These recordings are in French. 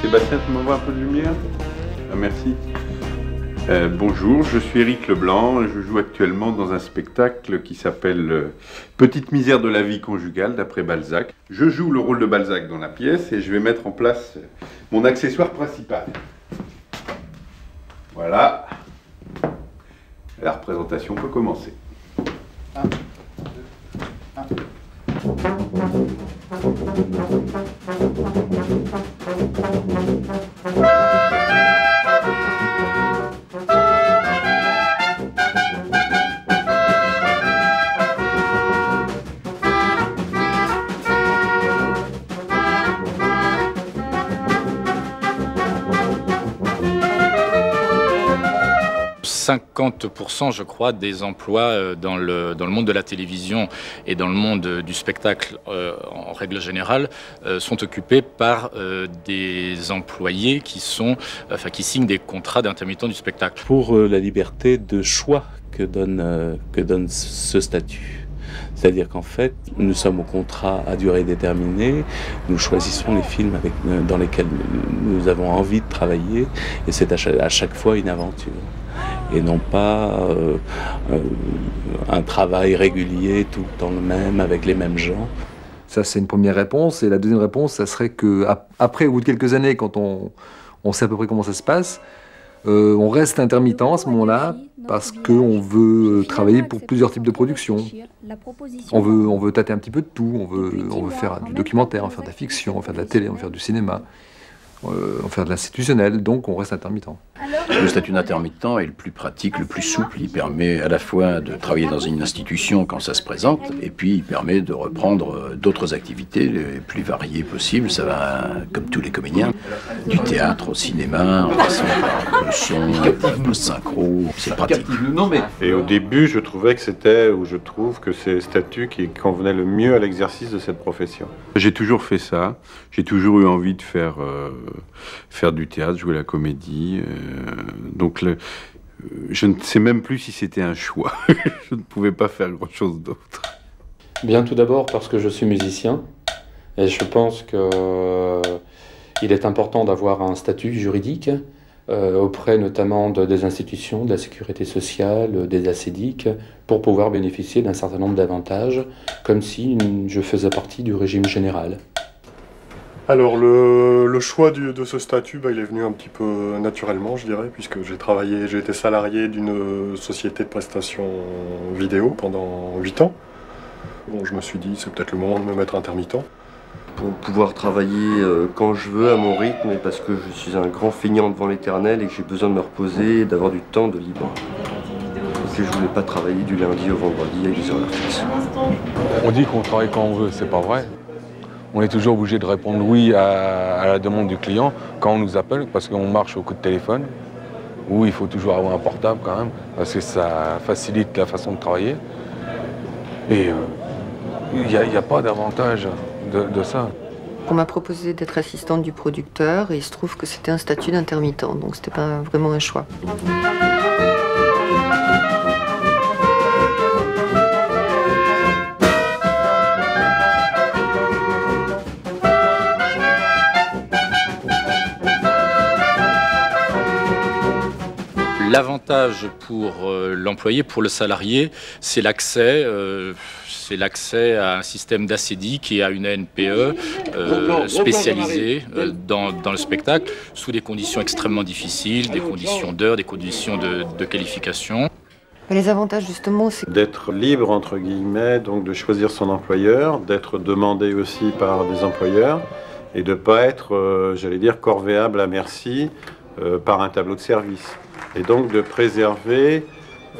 Sébastien, tu m'envoies un peu de lumière? Ah, merci. Bonjour, je suis Éric Leblanc, je joue actuellement dans un spectacle qui s'appelle Petite misère de la vie conjugale d'après Balzac. Je joue le rôle de Balzac dans la pièce et je vais mettre en place mon accessoire principal. Voilà. La représentation peut commencer. « 50%, je crois, des emplois dans le monde de la télévision et dans le monde du spectacle en règle générale sont occupés par des employés qui signent des contrats d'intermittents du spectacle. » Pour la liberté de choix que donne ce statut. C'est-à-dire qu'en fait, nous sommes au contrat à durée déterminée, nous choisissons les films dans lesquels nous avons envie de travailler, et c'est à chaque fois une aventure. Et non pas un travail régulier, tout le temps le même, avec les mêmes gens. Ça, c'est une première réponse. Et la deuxième réponse, ça serait qu'après, au bout de quelques années, quand on sait à peu près comment ça se passe, on reste intermittent à ce moment-là, parce qu'on veut travailler pour plusieurs types de productions. On veut tâter un petit peu de tout. On veut faire du documentaire, on veut faire de la fiction, on veut faire de la télé, on veut faire du cinéma. On veut faire de l'institutionnel, donc on reste intermittent. Le statut d'intermittent est le plus pratique, le plus souple. Il permet à la fois de travailler dans une institution quand ça se présente, et puis il permet de reprendre d'autres activités les plus variées possibles. Ça va, comme tous les comédiens, du théâtre au cinéma, en passant par le son, le post-synchro, c'est pratique. Et au début, je trouve que c'est le statut qui convenait le mieux à l'exercice de cette profession. J'ai toujours fait ça, j'ai toujours eu envie de faire du théâtre, jouer la comédie. Donc je ne sais même plus si c'était un choix. Je ne pouvais pas faire grand-chose d'autre. Bien, tout d'abord parce que je suis musicien et je pense qu'il est important d'avoir un statut juridique auprès notamment des institutions, de la sécurité sociale, des ACDIC, pour pouvoir bénéficier d'un certain nombre d'avantages, comme si je faisais partie du régime général. Alors le choix de ce statut, il est venu un petit peu naturellement, je dirais, puisque j'ai été salarié d'une société de prestation vidéo pendant 8 ans. Bon, je me suis dit, c'est peut-être le moment de me mettre intermittent. Pour pouvoir travailler quand je veux, à mon rythme, et parce que je suis un grand feignant devant l'éternel et que j'ai besoin de me reposer et d'avoir du temps de libre. Et que je voulais pas travailler du lundi au vendredi avec des horaires fixes. On dit qu'on travaille quand on veut, c'est pas vrai. On est toujours obligé de répondre oui à la demande du client quand on nous appelle, parce qu'on marche au coup de téléphone, où il faut toujours avoir un portable quand même, parce que ça facilite la façon de travailler. Et il n'y a pas d'avantage de ça. On m'a proposé d'être assistante du producteur et il se trouve que c'était un statut d'intermittent, donc c'était pas vraiment un choix. L'avantage pour l'employé, pour le salarié, c'est l'accès à un système d'ACDIC et à une ANPE spécialisée dans le spectacle, sous des conditions extrêmement difficiles, des conditions d'heures, des conditions de qualification. Les avantages, justement, c'est d'être libre, entre guillemets, donc de choisir son employeur, d'être demandé aussi par des employeurs, et de ne pas être, j'allais dire, corvéable à merci par un tableau de service. Et donc de préserver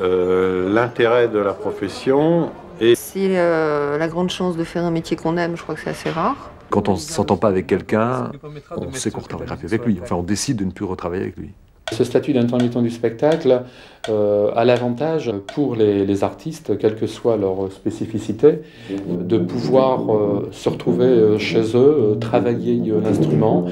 l'intérêt de la profession. C'est la grande chance de faire un métier qu'on aime, je crois que c'est assez rare. Quand on ne s'entend pas avec quelqu'un, on sait qu'on ne retravaillera plus avec lui. Enfin, on décide de ne plus retravailler avec lui. Ce statut d'intermittent du spectacle a l'avantage pour les artistes, quelle que soit leur spécificité, de pouvoir se retrouver chez eux, travailler l'instrument.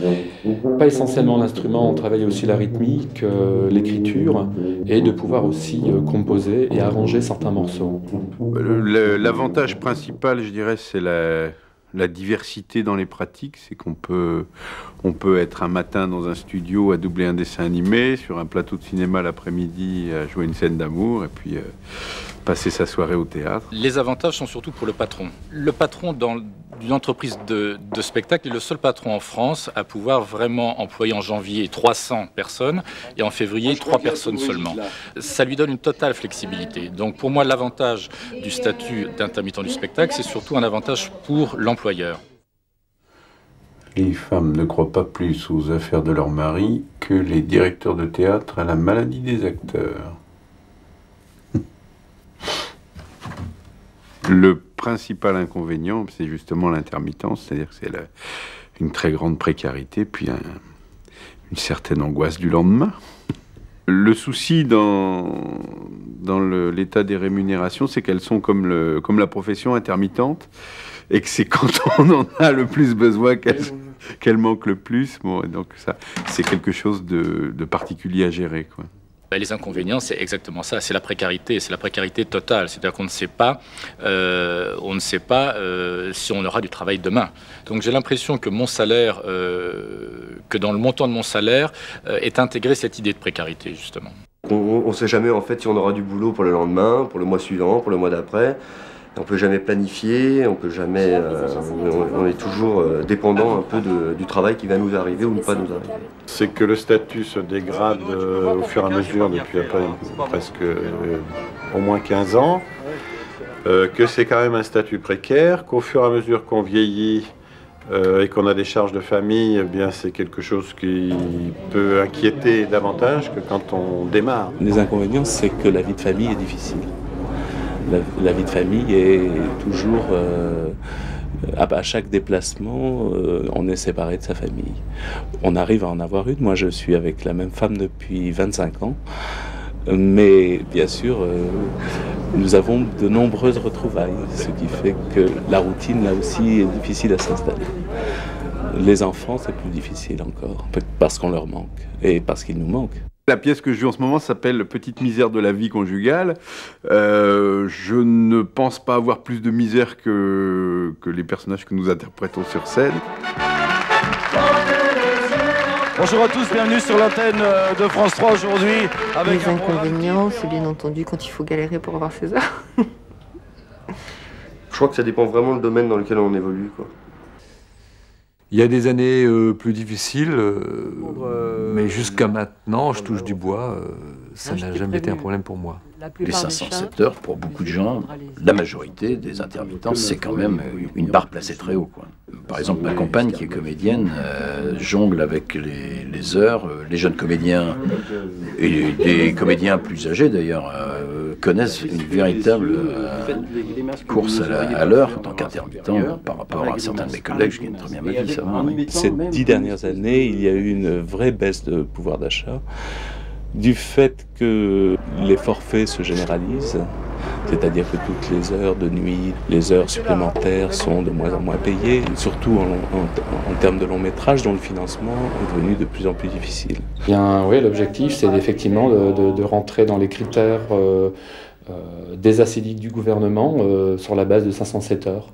Pas essentiellement l'instrument, on travaille aussi la rythmique, l'écriture, et de pouvoir aussi composer et arranger certains morceaux. L'avantage principal, je dirais, c'est la diversité dans les pratiques, c'est qu'on peut être un matin dans un studio à doubler un dessin animé, sur un plateau de cinéma l'après-midi à jouer une scène d'amour, et puis passer sa soirée au théâtre. Les avantages sont surtout pour le patron. Le patron d'une entreprise de spectacle est le seul patron en France à pouvoir vraiment employer en janvier 300 personnes et en février 3 personnes seulement. Ça lui donne une totale flexibilité. Donc pour moi, l'avantage du statut d'intermittent du spectacle, c'est surtout un avantage pour l'employeur. Les femmes ne croient pas plus aux affaires de leur mari que les directeurs de théâtre à la maladie des acteurs. Le principal inconvénient, c'est justement l'intermittence, c'est-à-dire que c'est une très grande précarité, puis une certaine angoisse du lendemain. Le souci dans l'état des rémunérations, c'est qu'elles sont comme la profession intermittente, et que c'est quand on en a le plus besoin qu'elle manque le plus. Bon, et donc ça, c'est quelque chose de particulier à gérer, quoi. Les inconvénients, c'est exactement ça, c'est la précarité totale. C'est-à-dire qu'on ne sait pas, si on aura du travail demain. Donc j'ai l'impression que mon salaire, que dans le montant de mon salaire, est intégré cette idée de précarité, justement. On ne sait jamais en fait si on aura du boulot pour le lendemain, pour le mois suivant, pour le mois d'après. On ne peut jamais planifier, on est toujours dépendant un peu du travail qui va nous arriver ou ne pas nous arriver. C'est que le statut se dégrade au fur et à mesure depuis presque au moins 15 ans, que c'est quand même un statut précaire, qu'au fur et à mesure qu'on vieillit et qu'on a des charges de famille, eh bien c'est quelque chose qui peut inquiéter davantage que quand on démarre. Les inconvénients, c'est que la vie de famille est difficile. La vie de famille est toujours, à chaque déplacement, on est séparé de sa famille. On arrive à en avoir une. Moi, je suis avec la même femme depuis 25 ans. Mais bien sûr, nous avons de nombreuses retrouvailles, ce qui fait que la routine, là aussi, est difficile à s'installer. Les enfants, c'est plus difficile encore, parce qu'on leur manque et parce qu'ils nous manquent. La pièce que je joue en ce moment s'appelle « Petite misère de la vie conjugale ». Je ne pense pas avoir plus de misère que les personnages que nous interprétons sur scène. Bonjour à tous, bienvenue sur l'antenne de France 3 aujourd'hui. Les inconvénients, c'est bien entendu quand il faut galérer pour avoir ses heures. Je crois que ça dépend vraiment du domaine dans lequel on évolue, quoi. Il y a des années plus difficiles, mais jusqu'à maintenant, je touche du bois, ça n'a jamais été un problème pour moi. Les 507 heures, pour beaucoup de gens, la majorité des intermittents, c'est quand même une barre placée très haut, quoi. Par exemple, ma compagne, qui est comédienne, jongle avec les heures. Les jeunes comédiens, et des comédiens plus âgés d'ailleurs, connaissent une véritable course à l'heure en tant qu'intermittent par rapport à certains de mes collègues. Je gagne très bien ma vie, ça va. Ces 10 dernières années, il y a eu une vraie baisse de pouvoir d'achat du fait que les forfaits se généralisent, c'est-à-dire que toutes les heures de nuit, les heures supplémentaires sont de moins en moins payées, surtout en termes de long métrage, dont le financement est devenu de plus en plus difficile. Bien, oui, l'objectif, c'est effectivement de rentrer dans les critères des ACDIC du gouvernement sur la base de 507 heures.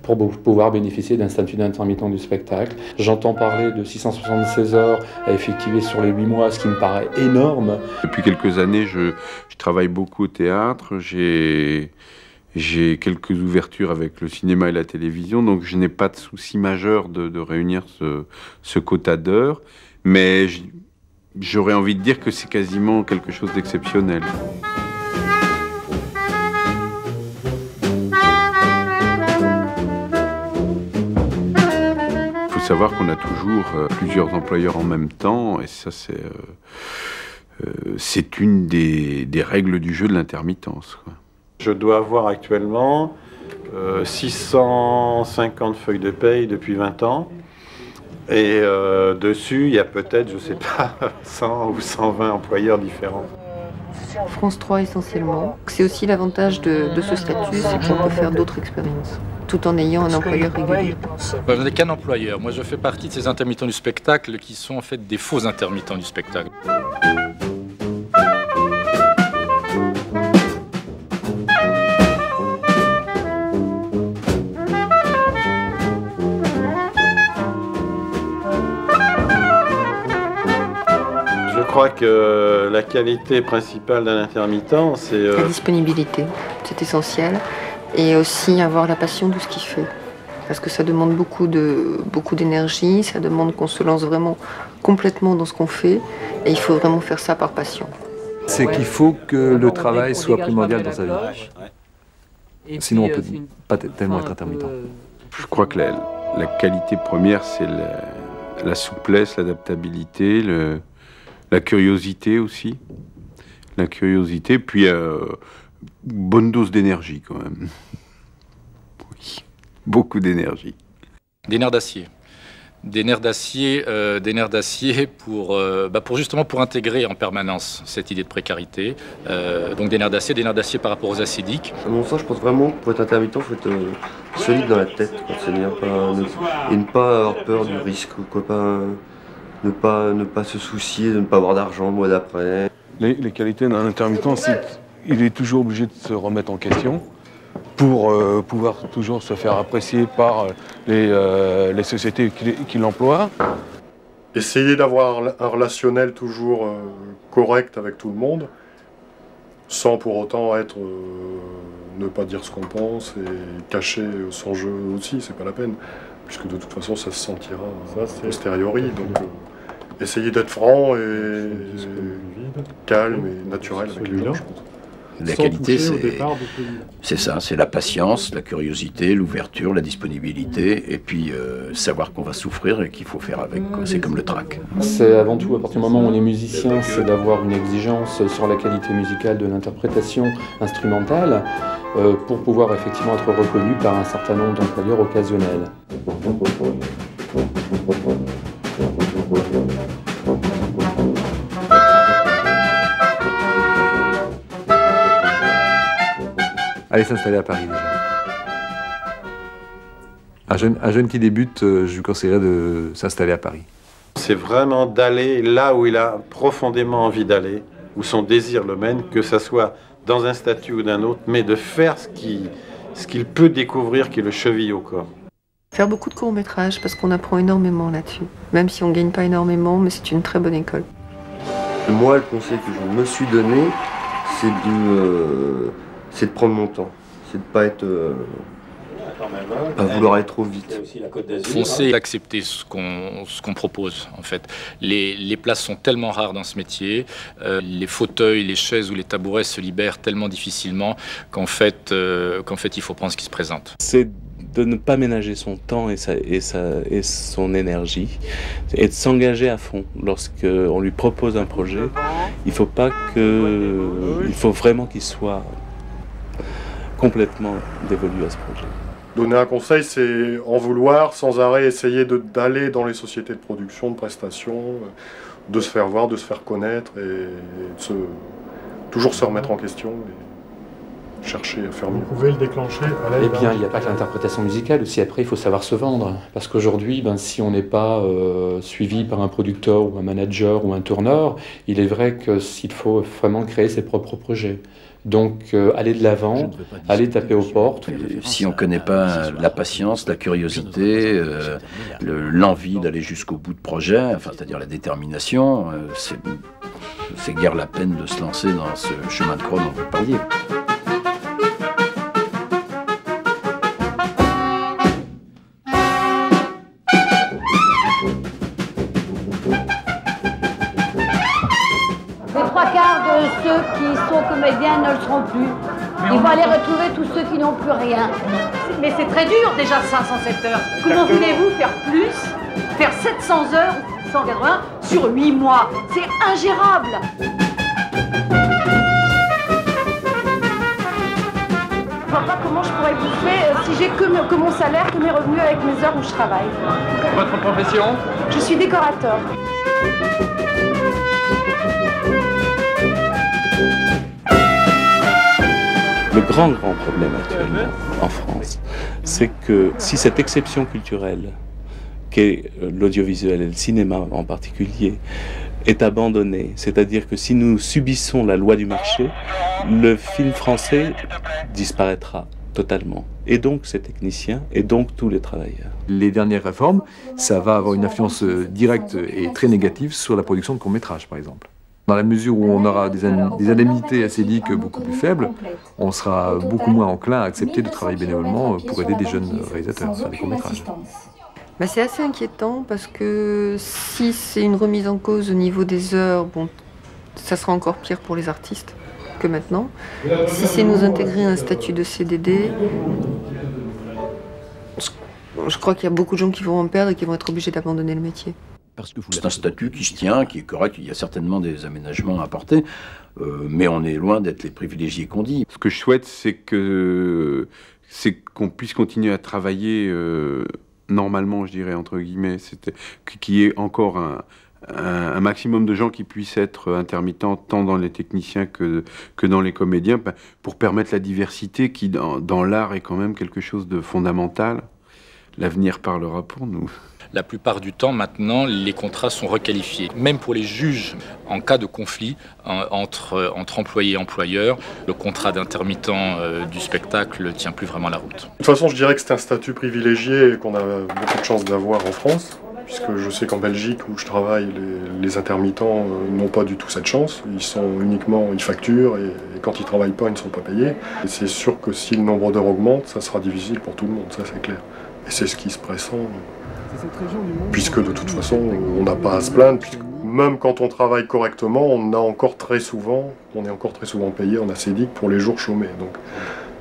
Pour pouvoir bénéficier d'un statut d'intermittent du spectacle. J'entends parler de 676 heures à effectuer sur les 8 mois, ce qui me paraît énorme. Depuis quelques années, je travaille beaucoup au théâtre. J'ai quelques ouvertures avec le cinéma et la télévision, donc je n'ai pas de souci majeur de réunir ce quota d'heures. Mais j'aurais envie de dire que c'est quasiment quelque chose d'exceptionnel. Il faut savoir qu'on a toujours plusieurs employeurs en même temps, et ça c'est une des règles du jeu de l'intermittence, quoi. Je dois avoir actuellement 650 feuilles de paye depuis 20 ans, et dessus il y a peut-être, je sais pas, 100 ou 120 employeurs différents. France 3 essentiellement. C'est aussi l'avantage de ce statut, c'est qu'on peut faire d'autres expériences, tout en ayant un employeur régulier. Je n'ai qu'un employeur. Moi, je fais partie de ces intermittents du spectacle qui sont en fait des faux intermittents du spectacle. crois que la qualité principale d'un intermittent, c'est... La disponibilité, c'est essentiel. Et aussi avoir la passion de ce qu'il fait. Parce que ça demande beaucoup d'énergie, ça demande qu'on se lance vraiment complètement dans ce qu'on fait. Et il faut vraiment faire ça par passion. C'est qu'il faut que le travail soit primordial dans sa vie. Sinon, on ne peut pas tellement être intermittent. Je crois que la qualité première, c'est la souplesse, l'adaptabilité, la curiosité aussi. La curiosité, puis bonne dose d'énergie quand même. Oui, beaucoup d'énergie. Des nerfs d'acier. Des nerfs d'acier pour justement pour intégrer en permanence cette idée de précarité. Donc des nerfs d'acier par rapport aux acédiques. À mon sens, je pense vraiment que pour être intermittent, il faut être solide dans la tête. C'est-à-dire et ne pas avoir peur du risque, quoi, ne pas se soucier de ne pas avoir d'argent le mois d'après. Les qualités d'un intermittent, c'est qu'il est toujours obligé de se remettre en question pour pouvoir toujours se faire apprécier par les sociétés qui l'emploient. Essayer d'avoir un relationnel toujours correct avec tout le monde, sans pour autant ne pas dire ce qu'on pense et cacher son jeu aussi, c'est pas la peine, puisque de toute façon ça se sentira a posteriori. Donc essayer d'être franc et calme et naturel avec les gens, je pense. La qualité, c'est ça, c'est la patience, la curiosité, l'ouverture, la disponibilité, et puis savoir qu'on va souffrir et qu'il faut faire avec. C'est comme le trac. C'est avant tout, à partir du moment où on est musicien, c'est d'avoir une exigence sur la qualité musicale de l'interprétation instrumentale pour pouvoir effectivement être reconnu par un certain nombre d'employeurs occasionnels. Aller s'installer à Paris déjà. Un jeune qui débute, je lui conseillerais de s'installer à Paris. C'est vraiment d'aller là où il a profondément envie d'aller, où son désir le mène, que ça soit dans un statut ou d'un autre, mais de faire ce qu'il peut découvrir, qui est le cheville au corps. Faire beaucoup de courts-métrages, parce qu'on apprend énormément là-dessus. Même si on ne gagne pas énormément, mais c'est une très bonne école. Moi, le conseil que je me suis donné, c'est de prendre mon temps. C'est de pas vouloir aller trop vite. Foncer, accepter ce qu'on propose, en fait. Les places sont tellement rares dans ce métier, les fauteuils, les chaises ou les tabourets se libèrent tellement difficilement qu'en fait, il faut prendre ce qui se présente. C'est de ne pas ménager son temps et son énergie, et de s'engager à fond. Lorsqu'on lui propose un projet, il faut vraiment qu'il soit complètement dévolu à ce projet. Donner un conseil, c'est en vouloir sans arrêt essayer d'aller dans les sociétés de production, de prestations, de se faire voir, de se faire connaître et toujours se remettre en question et chercher à faire mieux. Vous pouvez le déclencher à l'aide. Eh bien, il n'y a pas que l'interprétation musicale, aussi après il faut savoir se vendre. Parce qu'aujourd'hui, si on n'est pas suivi par un producteur ou un manager ou un tourneur, il est vrai qu'il faut vraiment créer ses propres projets. Donc, aller de l'avant, aller taper aux portes. Si on ne connaît pas la patience, la curiosité, l'envie d'aller jusqu'au bout de projet, c'est-à-dire la détermination, c'est guère la peine de se lancer dans ce chemin de croix dont vous parliez. Ceux qui sont comédiens ne le seront plus. Ils vont aller retrouver tous ceux qui n'ont plus rien. Mais c'est très dur déjà 507 heures. Comment voulez-vous faire plus? Faire 700 heures, 180 sur 8 mois. C'est ingérable. Je vois pas comment je pourrais bouffer si j'ai que mon salaire, que mes revenus avec mes heures où je travaille. Votre profession? Je suis décorateur. Le grand problème actuellement en France, c'est que si cette exception culturelle, qu'est l'audiovisuel et le cinéma en particulier, est abandonnée, c'est-à-dire que si nous subissons la loi du marché, le film français disparaîtra totalement. Et donc ces techniciens, et donc tous les travailleurs. Les dernières réformes, ça va avoir une influence directe et très négative sur la production de courts-métrages, par exemple. Dans la mesure où on aura des indemnités ACEDIC beaucoup plus faibles, on sera beaucoup moins enclin à accepter de travailler bénévolement pour aider des jeunes réalisateurs à faire des courts-métrages. Bah, c'est assez inquiétant parce que si c'est une remise en cause au niveau des heures, bon, ça sera encore pire pour les artistes que maintenant. Si c'est nous intégrer un statut de CDD, je crois qu'il y a beaucoup de gens qui vont en perdre et qui vont être obligés d'abandonner le métier. C'est un statut qui se tient, qui est correct, il y a certainement des aménagements à apporter, mais on est loin d'être les privilégiés qu'on dit. Ce que je souhaite, c'est qu'on puisse continuer à travailler normalement, je dirais, entre guillemets, qu'il y ait encore un maximum de gens qui puissent être intermittents, tant dans les techniciens que dans les comédiens, pour permettre la diversité qui, dans l'art, est quand même quelque chose de fondamental. L'avenir parlera pour nous. La plupart du temps, maintenant, les contrats sont requalifiés. Même pour les juges, en cas de conflit entre employés et employeurs, le contrat d'intermittent du spectacle ne tient plus vraiment la route. De toute façon, je dirais que c'est un statut privilégié et qu'on a beaucoup de chance d'avoir en France, puisque je sais qu'en Belgique, où je travaille, les intermittents n'ont pas du tout cette chance. Ils facturent et quand ils ne travaillent pas, ils ne sont pas payés. Et c'est sûr que si le nombre d'heures augmente, ça sera difficile pour tout le monde, ça c'est clair. Et c'est ce qui se pressent, puisque de toute façon, on n'a pas à se plaindre, puisque même quand on travaille correctement, on est encore très souvent payé en ACEDIC pour les jours chômés. Donc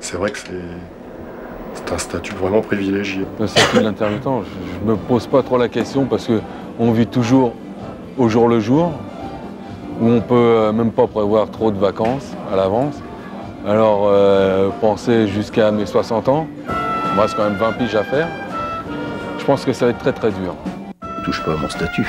c'est vrai que c'est un statut vraiment privilégié. Le statut de l'intermittent, je ne me pose pas trop la question parce qu'on vit toujours au jour le jour, où on ne peut même pas prévoir trop de vacances à l'avance. Alors penser jusqu'à mes 60 ans, il me reste quand même 20 piges à faire. Je pense que ça va être très très dur. Je touche pas à mon statut.